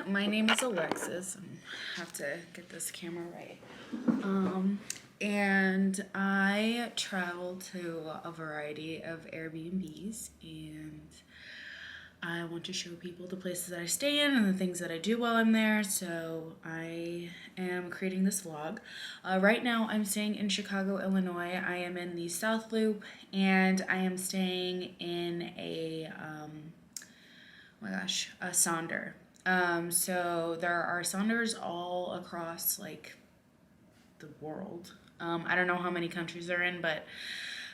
my name is Alexis. I have to get this camera right. And I travel to a variety of Airbnbs, and I want to show people the places that I stay in and the things that I do while I'm there. So I am creating this vlog. Right now I'm staying in Chicago, Illinois. I am in the South Loop, and I am staying in a a Sonder. So there are Sonders all across like the world. I don't know how many countries they're in, but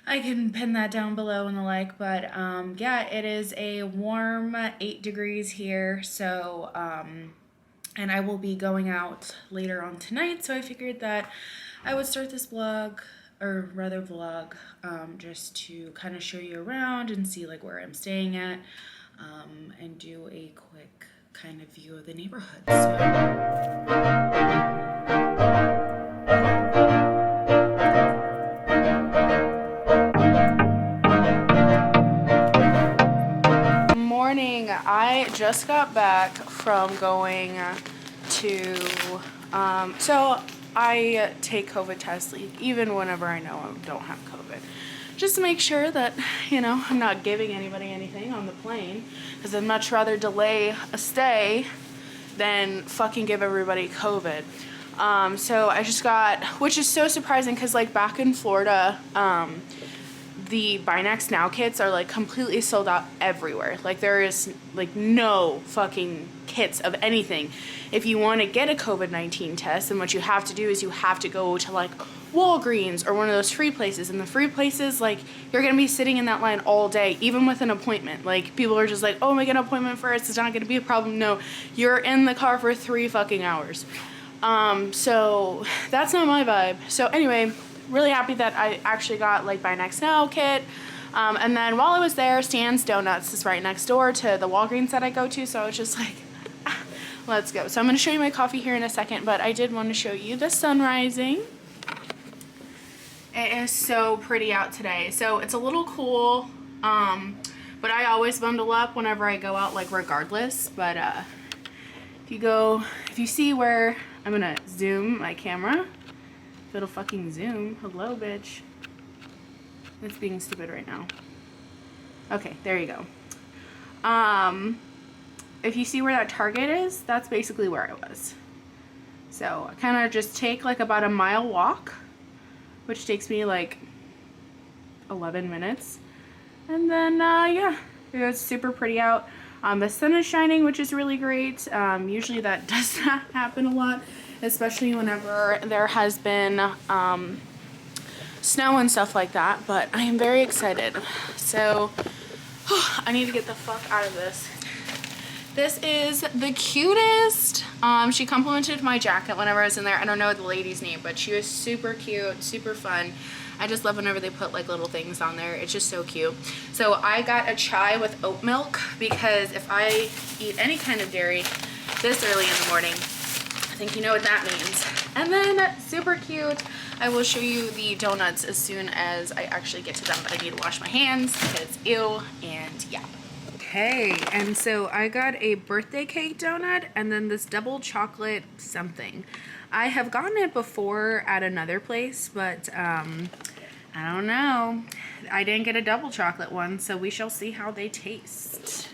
I can pin that down below and the like. But yeah, it is a warm 8 degrees here. So and I will be going out later on tonight. So I figured that I would start this vlog, just to kind of show you around and see like where I'm staying at, and do a quick kind of view of the neighborhood. Morning. I just got back from going to so I take COVID tests even whenever I know I don't have COVID, just to make sure that, you know, I'm not giving anybody anything on the plane, because I'd much rather delay a stay than fucking give everybody COVID. So I just got, which is so surprising because like back in Florida, the Buy Next Now kits are like completely sold out everywhere. Like there is like no fucking kits of anything. If you want to get a COVID-19 test, then what you have to do is you have to go to like Walgreens or one of those free places. And the free places, like, you're going to be sitting in that line all day, even with an appointment. Like, people are just like, oh, make an appointment first, it's not going to be a problem. No, you're in the car for 3 fucking hours. So that's not my vibe. So anyway, really happy that I actually got like Buy Next Now kit. And then while I was there, Stan's Donuts is right next door to the Walgreens that I go to. So I was just like, let's go. So I'm going to show you my coffee here in a second, but I did want to show you the sun rising. It is so pretty out today. So it's a little cool, but I always bundle up whenever I go out, like regardless. But if you see where I'm gonna zoom my camera, if it'll fucking zoom. Hello, bitch. It's being stupid right now. Okay, there you go. If you see where that Target is, that's basically where I was. So I kind of just take like about a mile walk, which takes me like 11 minutes. And then, yeah, it's super pretty out. The sun is shining, which is really great. Usually that does not happen a lot, especially whenever there has been snow and stuff like that. But I am very excited. So, I need to get the fuck out of this. This is the cutest. She complimented my jacket whenever I was in there. I don't know the lady's name, but she was super cute, super fun. I just love whenever they put like little things on there. It's just so cute. So I got a chai with oat milk because if I eat any kind of dairy this early in the morning, I think you know what that means. And then super cute, I will show you the donuts as soon as I actually get to them, but I need to wash my hands because ew, and yeah. Okay, and so I got a birthday cake donut and then this double chocolate something. I have gotten it before at another place, but I don't know. I didn't get a double chocolate one, so we shall see how they taste.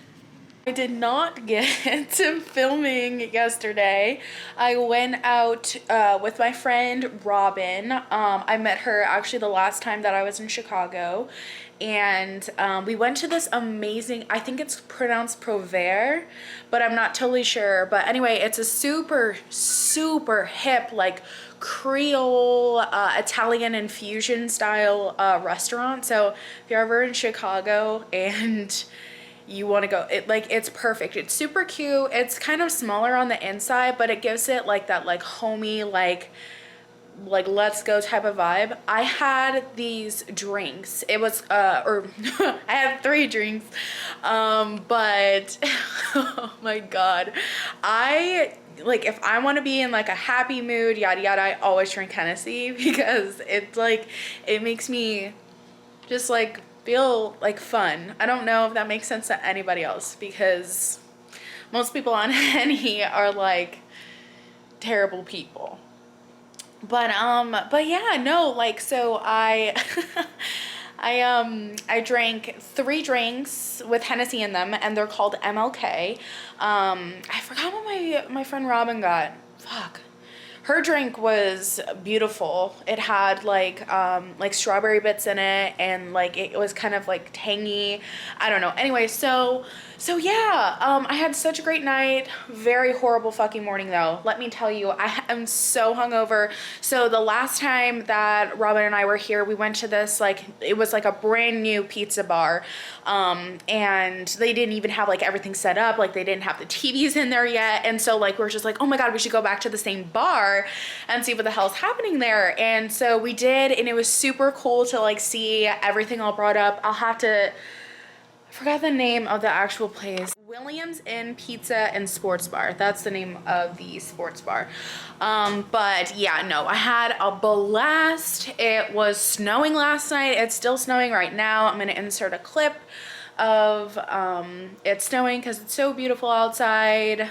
I did not get to filming yesterday. I went out with my friend Robin. I met her actually the last time that I was in Chicago. And we went to this amazing, I think it's pronounced Prover, but I'm not totally sure. But anyway, it's a super, super hip, like Creole, Italian infusion style restaurant. So if you're ever in Chicago and you want to go, it's perfect. It's super cute. It's kind of smaller on the inside, but it gives it like that like homey, like let's go type of vibe. I had these drinks. It was I had 3 drinks, but oh my god, if I want to be in like a happy mood, yada yada, I always drink Hennessy because it's like it makes me just like feel like fun. I don't know if that makes sense to anybody else because Most people on Henny are like terrible people. But yeah, no, like, so I I drank 3 drinks with Hennessy in them, and they're called MLK. I forgot what my friend Robin got. Fuck. Her drink was beautiful. It had like strawberry bits in it, and like it was kind of like tangy. I don't know. Anyway, so yeah, I had such a great night. Very horrible fucking morning though. Let me tell you, I am so hungover. So the last time that Robin and I were here, we went to this, like, it was like a brand new pizza bar, and they didn't even have like everything set up. Like, they didn't have the TVs in there yet, and so like we're just like, oh my god, we should go back to the same bar and see what the hell's happening there. And so we did, and it was super cool to like see everything all brought up. I'll have to, I forgot the name of the actual place. Williams Inn Pizza and Sports Bar. That's the name of the sports bar. But yeah, no, I had a blast. It was snowing last night. It's still snowing right now. I'm gonna insert a clip of it snowing because it's so beautiful outside.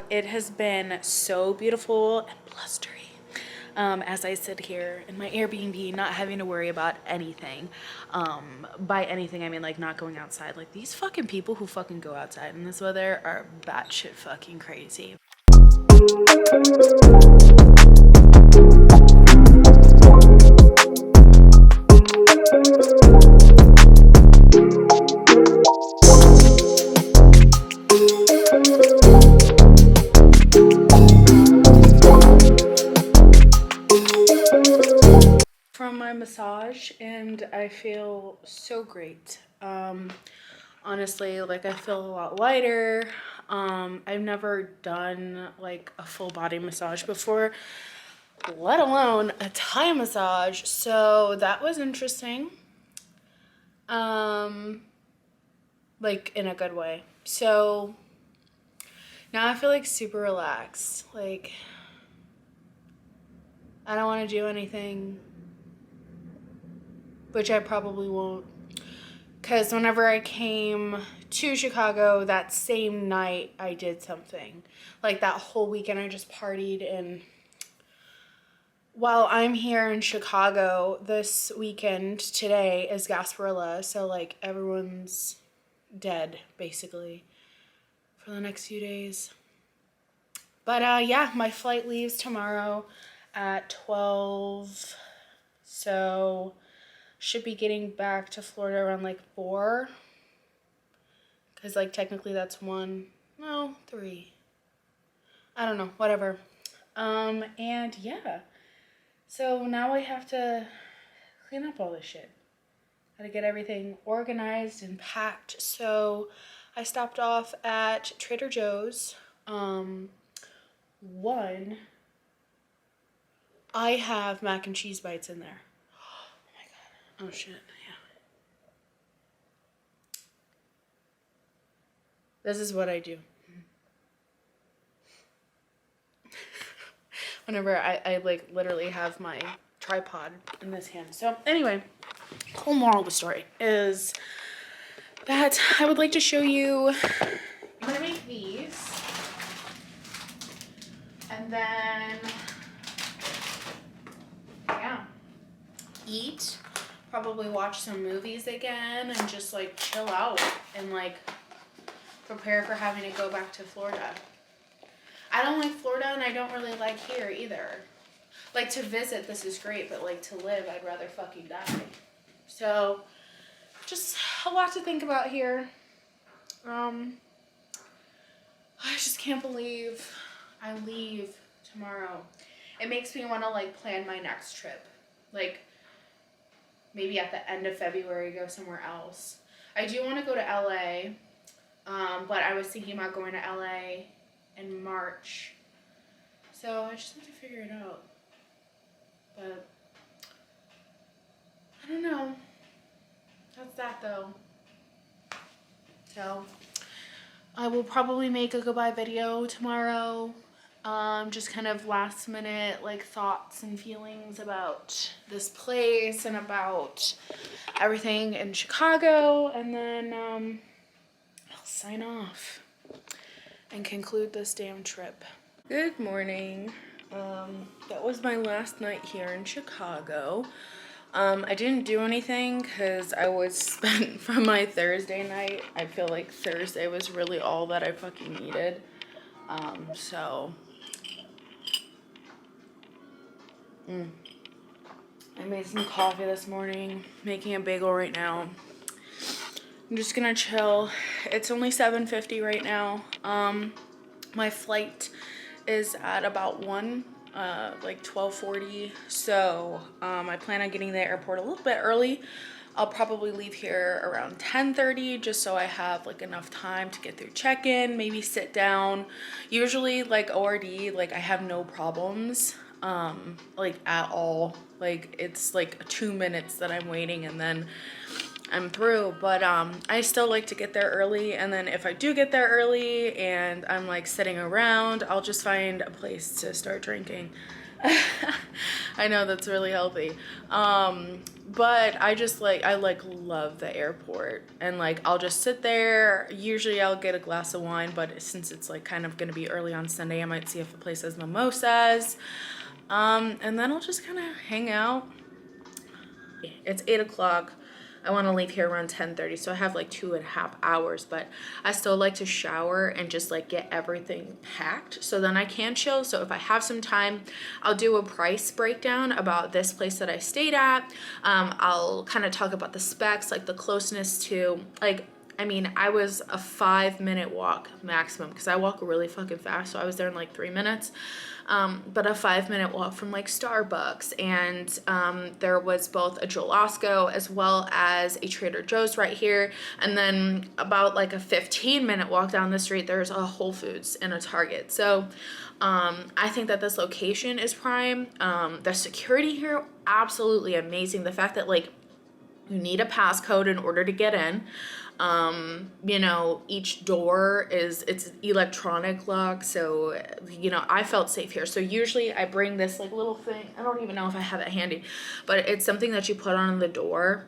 It has been so beautiful and blustery as I sit here in my Airbnb, not having to worry about anything. By anything, I mean like not going outside. Like, these fucking people who fucking go outside in this weather are batshit fucking crazy. From my massage, and I feel so great. Honestly, like, I feel a lot lighter. I've never done like a full body massage before, let alone a Thai massage, so that was interesting, like in a good way. So now I feel like super relaxed. Like, I don't want to do anything, which I probably won't, because whenever I came to Chicago, that same night I did something. Like, that whole weekend I just partied, and while I'm here in Chicago this weekend, today is Gasparilla, so like everyone's dead basically for the next few days. But yeah, my flight leaves tomorrow at 12, so should be getting back to Florida around like 4, because like technically that's 1, no, 3, I don't know, whatever. And yeah, so now I have to clean up all this shit. Gotta get everything organized and packed. So I stopped off at Trader Joe's. One, I have mac and cheese bites in there. Oh my god. Oh shit, yeah. This is what I do. Whenever I like literally have my tripod in this hand. So anyway, whole moral of the story is that I would like to show you, I'm gonna make these, and then yeah, eat, probably watch some movies again, and just like chill out and like prepare for having to go back to Florida. I don't like Florida, and I don't really like here either. Like, to visit, this is great, but like to live, I'd rather fucking die. So just a lot to think about here. I just can't believe I leave tomorrow. It makes me want to like plan my next trip. Like, maybe at the end of February, go somewhere else. I do want to go to LA, but I was thinking about going to LA in March. So I just have to figure it out. But I don't know. That's that though. So I will probably make a goodbye video tomorrow. Just kind of last minute like thoughts and feelings about this place and about everything in Chicago, and then I'll sign off and conclude this damn trip. Good morning. That was my last night here in Chicago. I didn't do anything because I was spent from my Thursday night. I feel like Thursday was really all that I fucking needed. So I made some coffee this morning, making a bagel right now. I'm just gonna chill. It's only 7:50 right now. My flight is at about 1, like 12:40. So I plan on getting to the airport a little bit early. I'll probably leave here around 10:30 just so I have like enough time to get through check-in, maybe sit down. Usually like ORD, like I have no problems like at all. Like it's like 2 minutes that I'm waiting and then I'm through. But I still like to get there early, and then if I do get there early and I'm like sitting around, I'll just find a place to start drinking. I know that's really healthy. But I just like, I like love the airport, and like I'll just sit there. Usually I'll get a glass of wine, but since it's like kind of gonna be early on Sunday, I might see if the place has mimosas. And then I'll just kind of hang out. It's 8 o'clock. I want to leave here around 10:30, so I have like 2.5 hours, but I still like to shower and just like get everything packed so then I can chill. So if I have some time, I'll do a price breakdown about this place that I stayed at. I'll kind of talk about the specs, like the closeness to, like, I mean, I was a 5-minute walk maximum because I walk really fucking fast, so I was there in like 3 minutes. But a 5-minute walk from like Starbucks, and there was both a Joel Osco as well as a Trader Joe's right here, and then about like a 15-minute walk down the street there's a Whole Foods and a Target. So I think that this location is prime. The security here, absolutely amazing. The fact that like you need a passcode in order to get in. You know, each door it's electronic lock, so you know, I felt safe here. So usually I bring this like little thing, I don't even know if I have it handy, but it's something that you put on the door.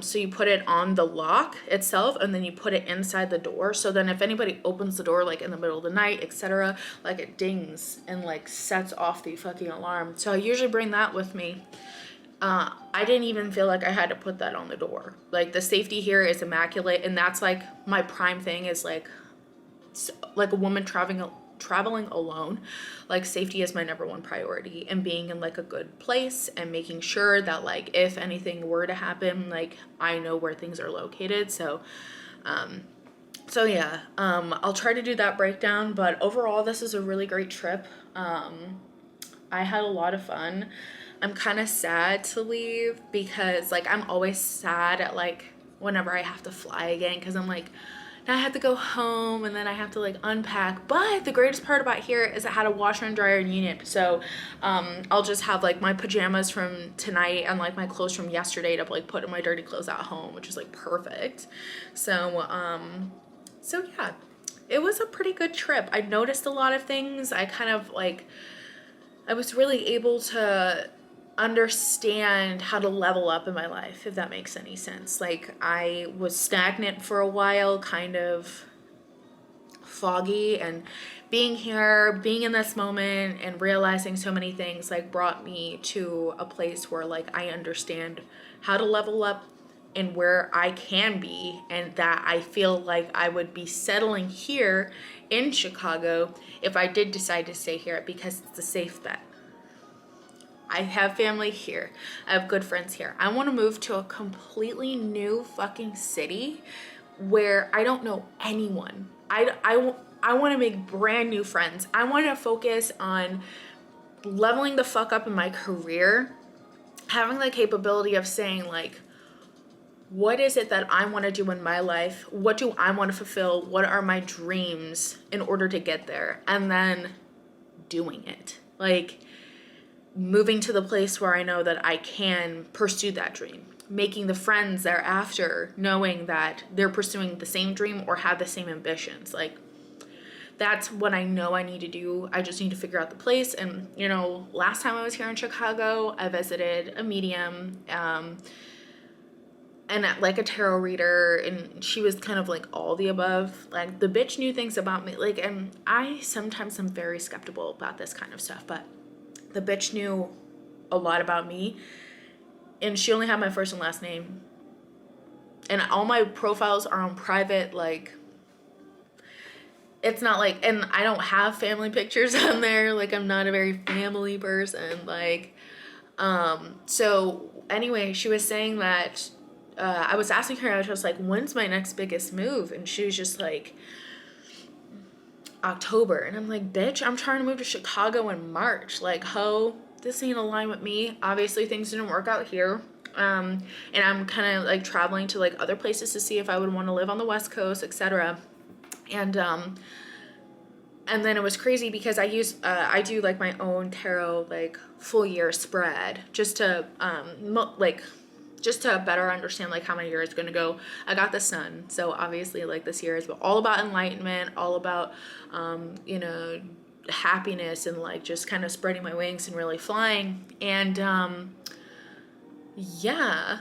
So you put it on the lock itself, and then you put it inside the door, so then if anybody opens the door like in the middle of the night, etc., like it dings and like sets off the fucking alarm. So I usually bring that with me. I didn't even feel like I had to put that on the door. Like the safety here is immaculate, and that's like my prime thing is like a woman traveling alone. Like safety is my #1 priority, and being in like a good place and making sure that like if anything were to happen, like I know where things are located. So yeah, I'll try to do that breakdown, but overall this is a really great trip. I had a lot of fun. I'm kind of sad to leave because like I'm always sad at like whenever I have to fly again, because I'm like, now I have to go home and then I have to like unpack. But the greatest part about here is I had a washer and dryer unit, so I'll just have like my pajamas from tonight and like my clothes from yesterday to like put in my dirty clothes at home, which is like perfect. So yeah, it was a pretty good trip. I noticed a lot of things. I kind of like, I was really able to understand how to level up in my life, if that makes any sense. Like I was stagnant for a while, kind of foggy, and being here, being in this moment and realizing so many things like brought me to a place where like I understand how to level up and where I can be, and that I feel like I would be settling here in Chicago if I did decide to stay here, because it's a safe bet. I have family here. I have good friends here. I want to move to a completely new fucking city where I don't know anyone. I want to make brand new friends. I want to focus on leveling the fuck up in my career, having the capability of saying like, what is it that I want to do in my life? What do I want to fulfill? What are my dreams in order to get there? And then doing it. Like moving to the place where I know that I can pursue that dream. Making the friends thereafter, knowing that they're pursuing the same dream or have the same ambitions. Like that's what I know I need to do. I just need to figure out the place. And, you know, last time I was here in Chicago, I visited a medium, and like a tarot reader, and she was kind of like all the above. Like the bitch knew things about me. Like, and I sometimes am very skeptical about this kind of stuff, but the bitch knew a lot about me, and she only had my first and last name. And all my profiles are on private, like, it's not like, and I don't have family pictures on there. Like, I'm not a very family person. Like, so anyway, she was saying that, I was asking her, I was just like, when's my next biggest move? And she was just like, October. And I'm like, bitch, I'm trying to move to Chicago in March. Like, ho, this ain't aligned with me. Obviously things didn't work out here. And I'm kind of like traveling to like other places to see if I would want to live on the West Coast, etc. And then it was crazy because I do like my own tarot, like full year spread just to, just to better understand like how my year is going to go. I got the sun. So obviously like this year is all about enlightenment, all about, you know, happiness and like just kind of spreading my wings and really flying. And, yeah,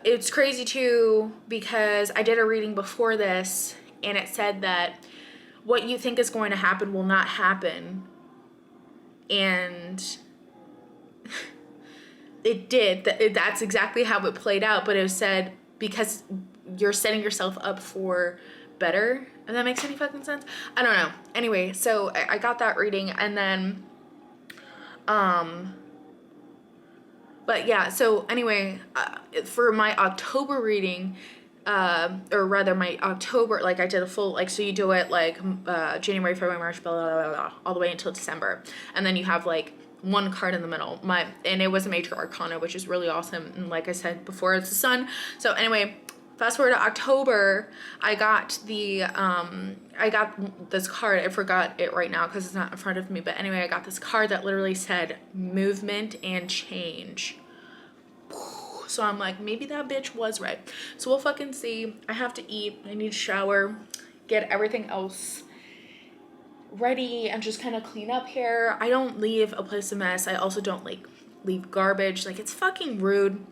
it's crazy too, because I did a reading before this and it said that what you think is going to happen will not happen. And it did. That's exactly how it played out. But it was said because you're setting yourself up for better. If that makes any fucking sense. I don't know. Anyway, so I got that reading, and then, but yeah. So anyway, for my October reading, or rather my October, like I did a full, like, so you do it like January, February, March, blah, blah, blah, blah, all the way until December, and then you have like one card in the middle. And it was a major arcana, which is really awesome. And like I said before, it's the sun. So anyway, fast forward to October, I got this card. I forgot it right now because it's not in front of me. But anyway, I got this card that literally said movement and change. So I'm like, maybe that bitch was right. So we'll fucking see. I have to eat. I need to shower, get everything else ready, and just kind of clean up here. I don't leave a place a mess. I also don't like leave garbage. Like, it's fucking rude.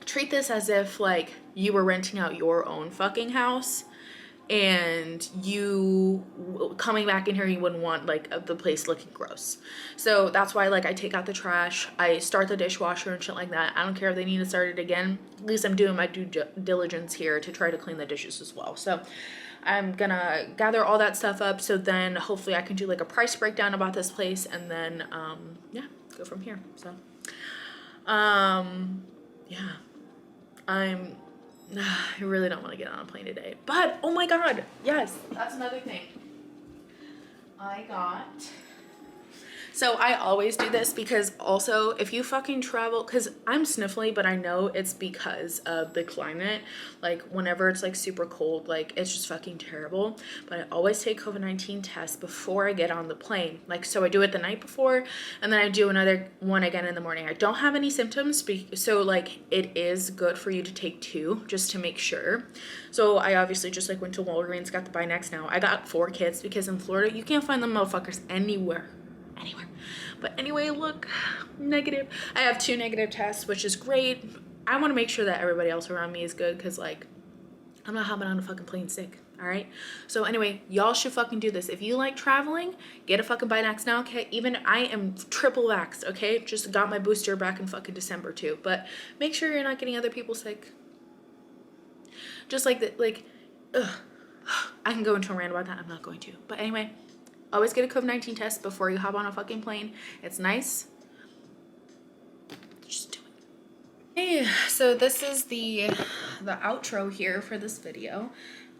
Treat this as if like you were renting out your own fucking house, and you coming back in here, you wouldn't want like the place looking gross. So that's why like I take out the trash, I start the dishwasher and shit like that. I don't care if they need to start it again. At least I'm doing my due diligence here to try to clean the dishes as well. So I'm gonna gather all that stuff up, so then hopefully I can do like a price breakdown about this place, and then yeah, go from here. So yeah, I really don't want to get on a plane today. But oh my god, yes, that's another thing I got. So I always do this because also if you fucking travel, because I'm sniffly, but I know it's because of the climate. Like whenever it's like super cold, like it's just fucking terrible. But I always take COVID-19 tests before I get on the plane. Like, so I do it the night before, and then I do another one again in the morning. I don't have any symptoms, so like it is good for you to take two just to make sure. So I obviously just like went to Walgreens, got the buy next now. I got 4 kits because in Florida you can't find them motherfuckers anywhere. But anyway, look, negative. I have 2 negative tests, which is great. I want to make sure that everybody else around me is good, because like I'm not hopping on a fucking plane sick. All right, so anyway, y'all should fucking do this. If you like traveling, get a fucking Binax now, okay? Even I am triple vaxxed, okay? Just got my booster back in fucking December too. But make sure you're not getting other people sick. Just like that, like, ugh. I can go into a rant about that. I'm not going to. But anyway, always get a COVID-19 test before you hop on a fucking plane. It's nice. Just do it. Hey, so this is the outro here for this video.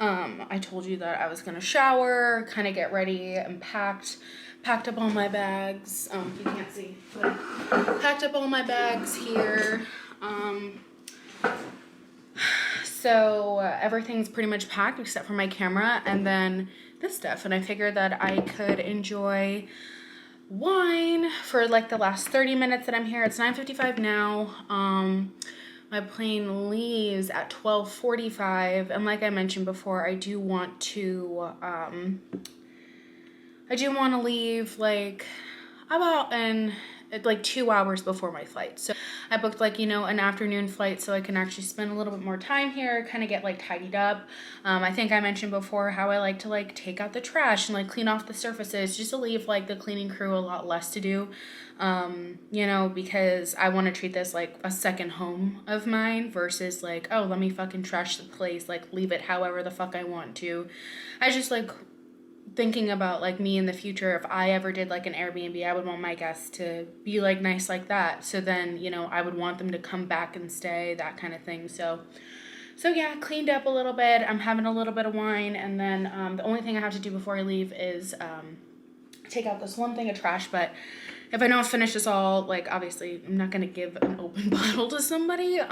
I told you that I was gonna shower, kind of get ready, and packed up all my bags. You can't see, but packed up all my bags here. So everything's pretty much packed except for my camera and then this stuff. And I figured that I could enjoy wine for like the last 30 minutes that I'm here. It's 9:55 now. My plane leaves at 12:45, and like I mentioned before, I do want to leave like about like 2 hours before my flight. So I booked like, you know, an afternoon flight so I can actually spend a little bit more time here, kind of get like tidied up. I think I mentioned before how I like to like take out the trash and like clean off the surfaces just to leave like the cleaning crew a lot less to do. You know, because I want to treat this like a second home of mine versus like, oh, let me fucking trash the place, like leave it however the fuck I want to. I just like thinking about like me in the future. If I ever did like an Airbnb, I would want my guests to be like nice like that. So then, you know, I would want them to come back and stay, that kind of thing. So yeah, cleaned up a little bit. I'm having a little bit of wine, and then the only thing I have to do before I leave is take out this one thing of trash. But if I don't finish this all, like obviously I'm not gonna give an open bottle to somebody. So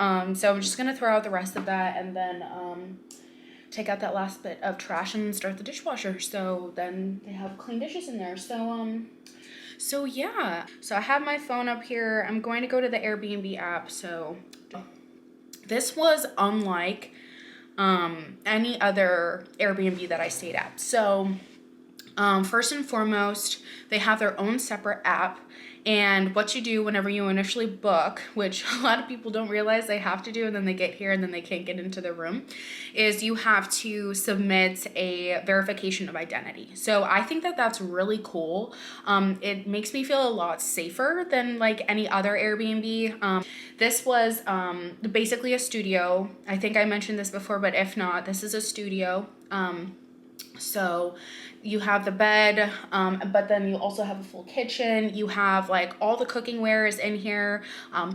I'm just gonna throw out the rest of that and then take out that last bit of trash and start the dishwasher. So then they have clean dishes in there. So yeah. So I have my phone up here. I'm going to go to the Airbnb app. So this was unlike any other Airbnb that I stayed at. So first and foremost, they have their own separate app. And what you do whenever you initially book, which a lot of people don't realize they have to do, and then they get here and then they can't get into the room, is you have to submit a verification of identity. So I think that that's really cool. It makes me feel a lot safer than like any other Airbnb. This was basically a studio. I think I mentioned this before, but if not, this is a studio. So you have the bed, but then you also have a full kitchen. You have like all the cooking wares in here,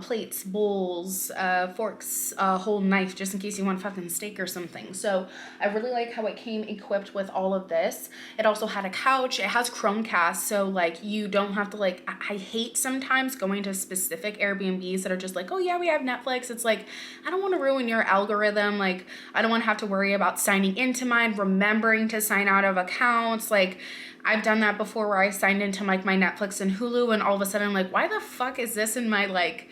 plates, bowls, forks, a whole knife just in case you want fucking steak or something. So I really like how it came equipped with all of this. It also had a couch. It has Chromecast, so like you don't have to like, I hate sometimes going to specific Airbnbs that are just like, oh yeah, we have Netflix. It's like, I don't want to ruin your algorithm. Like I don't want to have to worry about signing into mine, remembering to sign out of accounts. Like I've done that before where I signed into like my Netflix and Hulu, and all of a sudden I'm like, why the fuck is this in my like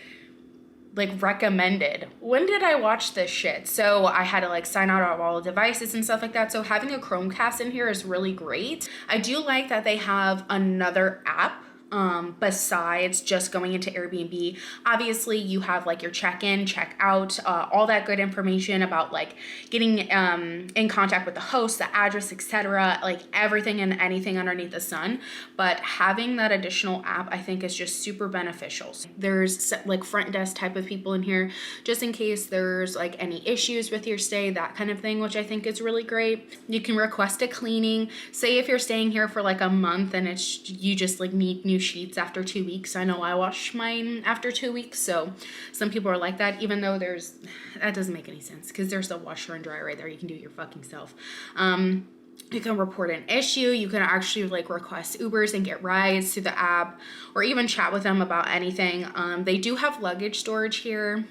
recommended? When did I watch this shit? So I had to like sign out of all the devices and stuff like that. So having a Chromecast in here is really great. I do like that they have another app besides just going into Airbnb. Obviously you have like your check-in, check-out, all that good information about like getting in contact with the host, the address, etc., like everything and anything underneath the sun. But having that additional app I think is just super beneficial. So there's like front desk type of people in here just in case there's like any issues with your stay, that kind of thing, which I think is really great. You can request a cleaning. Say if you're staying here for like a month and it's you just like need new sheets after 2 weeks. I know I wash mine after 2 weeks, so some people are like that, even though that doesn't make any sense because there's a washer and dryer right there. You can do it your fucking self. You can report an issue. You can actually like request Ubers and get rides through the app, or even chat with them about anything. They do have luggage storage here.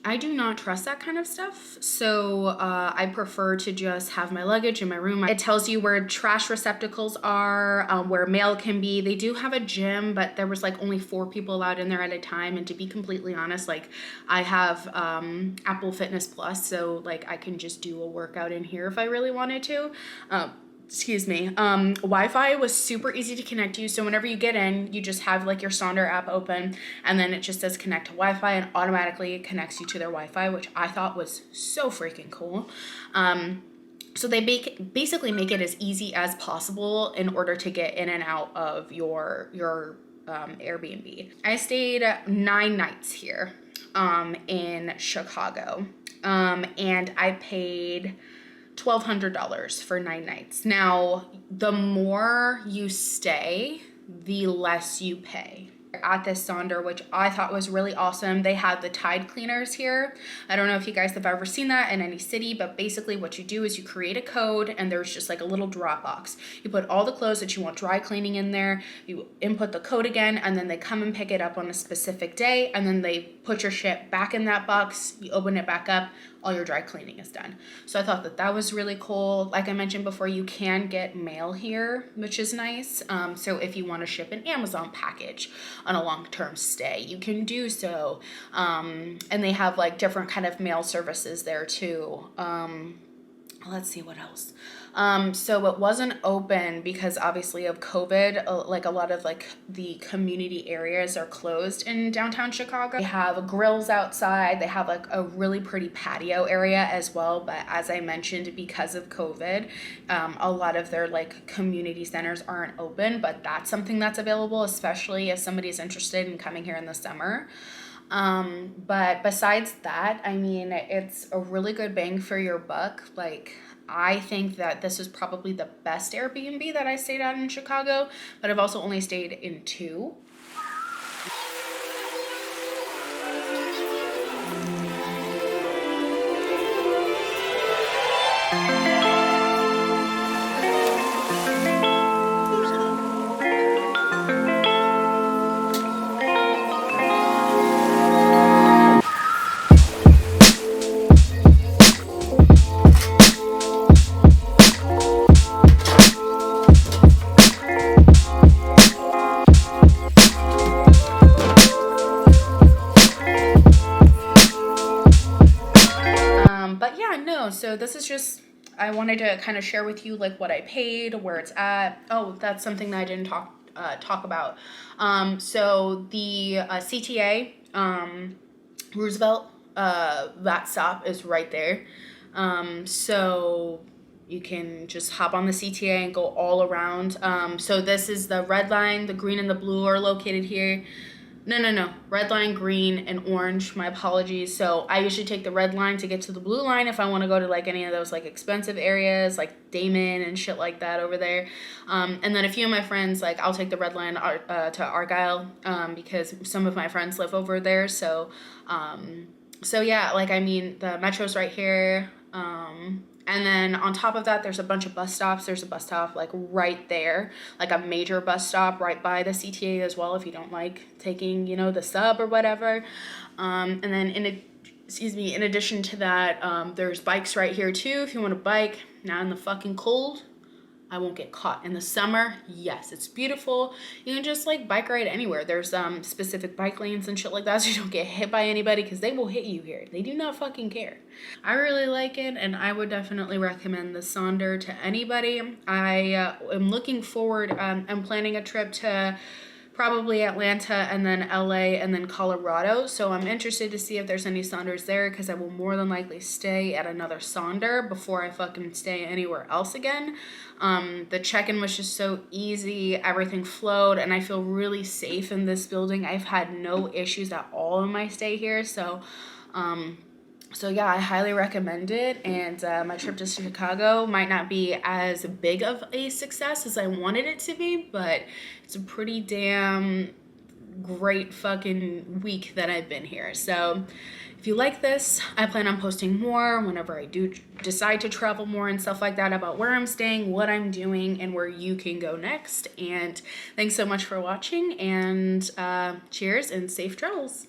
I do not trust that kind of stuff, so I prefer to just have my luggage in my room. It tells you where trash receptacles are, where mail can be. They do have a gym, but there was like only 4 people allowed in there at a time, and to be completely honest, like I have Apple Fitness Plus, so like I can just do a workout in here if I really wanted to. Excuse me. Wi-Fi was super easy to connect to. So whenever you get in, you just have like your Sonder app open, and then it just says connect to Wi-Fi, and automatically connects you to their Wi-Fi, which I thought was so freaking cool. So they basically make it as easy as possible in order to get in and out of your Airbnb. I stayed 9 nights here in Chicago, and I paid $1,200 for 9 nights. Now, the more you stay, the less you pay. At this Sonder, which I thought was really awesome, they had the Tide cleaners here. I don't know if you guys have ever seen that in any city, but basically what you do is you create a code, and there's just like a little drop box. You put all the clothes that you want dry cleaning in there, you input the code again, and then they come and pick it up on a specific day, and then they put your shit back in that box, you open it back up, all your dry cleaning is done. So I thought that that was really cool. Like I mentioned before, you can get mail here, which is nice. So if you want to ship an Amazon package on a long-term stay, you can do so. And they have like different kind of mail services there too. Let's see what else. So it wasn't open because obviously of COVID, like a lot of like the community areas are closed in downtown Chicago. They have grills outside. They have like a really pretty patio area as well. But as I mentioned, because of COVID, a lot of their like community centers aren't open, but that's something that's available, especially if somebody's interested in coming here in the summer. But besides that, I mean, it's a really good bang for your buck. Like, I think that this is probably the best Airbnb that I stayed at in Chicago, but I've also only stayed in 2. But yeah, no, so this is just, I wanted to kind of share with you like what I paid, where it's at. Oh, that's something that I didn't talk about. So the CTA, Roosevelt, that stop is right there. So you can just hop on the CTA and go all around. So this is the red line, the green and the blue are located here. No. Red line, green, and orange. My apologies. So I usually take the red line to get to the blue line if I want to go to like any of those like expensive areas like Damon and shit like that over there. And then a few of my friends, like I'll take the red line to Argyle because some of my friends live over there. So yeah, like I mean the metro's right here. And then on top of that, there's a bunch of bus stops. There's a bus stop like right there, like a major bus stop right by the CTA as well if you don't like taking, you know, the sub or whatever. And then in addition to that, there's bikes right here too if you want to bike. Not in the fucking cold. I won't get caught. In the summer, yes, it's beautiful. You can just like bike ride anywhere. There's specific bike lanes and shit like that so you don't get hit by anybody because they will hit you here. They do not fucking care. I really like it and I would definitely recommend the Sonder to anybody. I am looking forward, I'm planning a trip to probably Atlanta and then LA and then Colorado. So I'm interested to see if there's any Sonders there because I will more than likely stay at another Sonder before I fucking stay anywhere else again. The check-in was just so easy. Everything flowed and I feel really safe in this building. I've had no issues at all in my stay here. So yeah, I highly recommend it. And my trip to Chicago might not be as big of a success as I wanted it to be, but it's a pretty damn great fucking week that I've been here. So if you like this, I plan on posting more whenever I do decide to travel more and stuff like that about where I'm staying, what I'm doing, and where you can go next. And thanks so much for watching, and cheers and safe travels.